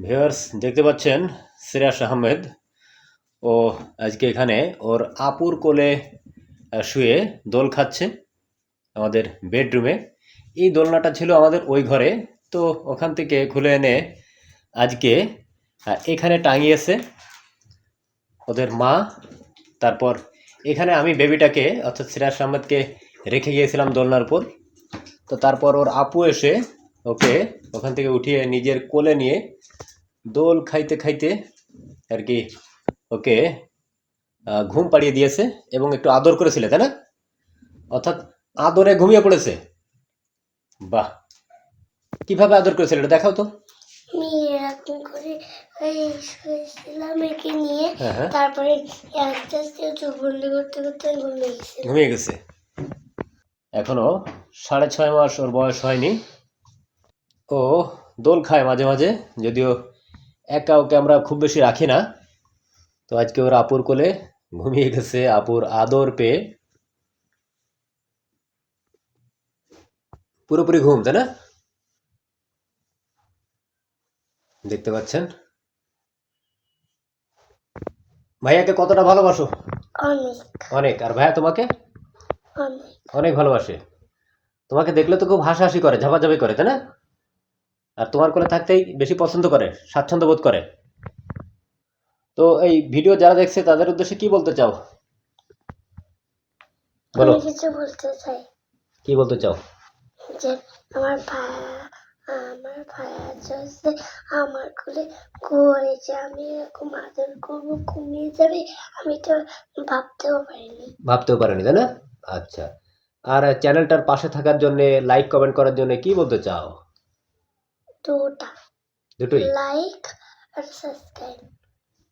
Viewers দেখতে পাচ্ছেন সিরাজ আহমেদ ও আজকে এখানে ওর আপুর কোলে শুয়ে দোল খাচ্ছে আমাদের বেডরুমে। এই দোলনাটা ছিল আমাদের ওই ঘরে, তো ওখান থেকে খুলে এনে আজকে এখানে টাঙিয়েছে ওদের মা। তারপর এখানে আমি বেবিটাকে অর্থাৎ সিরাজ আহমেদকে রেখে গিয়েছিলাম দোলনার উপর। তো তারপর ওর আপু এসে ওকে ওখান থেকে উঠিয়ে নিজের কোলে নিয়ে দোল খাইতে খাইতে আর কি ওকে ঘুম পাড়িয়ে দিয়েছে এবং একটু আদর করেছিলে, তাই না? অর্থাৎ আদরে ঘুমিয়ে পড়েছে। বাহ, কিভাবে আদর করেছিল এটা দেখাও তো। আমি এরকম করে শুয়েছিলাম একে নিয়ে, হ্যাঁ, তারপরে আস্তে আস্তে চোখ বন্ধ করতে করতে ঘুমিয়ে গেছে। এখনো 6.5 মাস ওর বয়স হয়নি। ও দোল খায় মাঝে মাঝে, যদিও একা ওকে আমরা খুব বেশি রাখি না। তো আজকে ওর আপুর কোলে ঘুমিয়ে গেছে আপুর আদর পেয়ে। পুরোপুরি ঘুম, তাই না? দেখতে পাচ্ছেন ভাইয়াকে কতটা ভালোবাসো? অনেক অনেক। আর ভাইয়া তোমাকে অনেক অনেক ভালোবাসে। তোমাকে দেখলে তো খুব হাসাহাসি করে, ঝাপাঝাপি করে, তাই না? আর তোমার কোলে থাকতেই বেশি পছন্দ করে, স্বাচ্ছন্দ্য বোধ করে। তো এই ভিডিও যারা দেখছে তাদের উদ্দেশ্যে কি বলতে চাও বলো? আমি কিছু বলতে চাই কি বলতে চাও? যে আমার ভাইয়া চাইছে আমার কোলে ঘুরেছে, আমি এরকম আদর করবো ঘুমিয়ে যাবে, আমি তো ভাবতেও পারেনি, তাই না? আচ্ছা। আর চ্যানেলটার পাশে থাকার জন্য, লাইক কমেন্ট করার জন্য কি বলতে চাও? দুটোই। লাইক আর সাবস্ক্রাইব।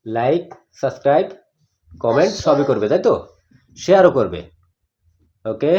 লাইক, সাবস্ক্রাইব, কমেন্ট সবই করবে, তাই তো? শেয়ারও করবে। ওকে।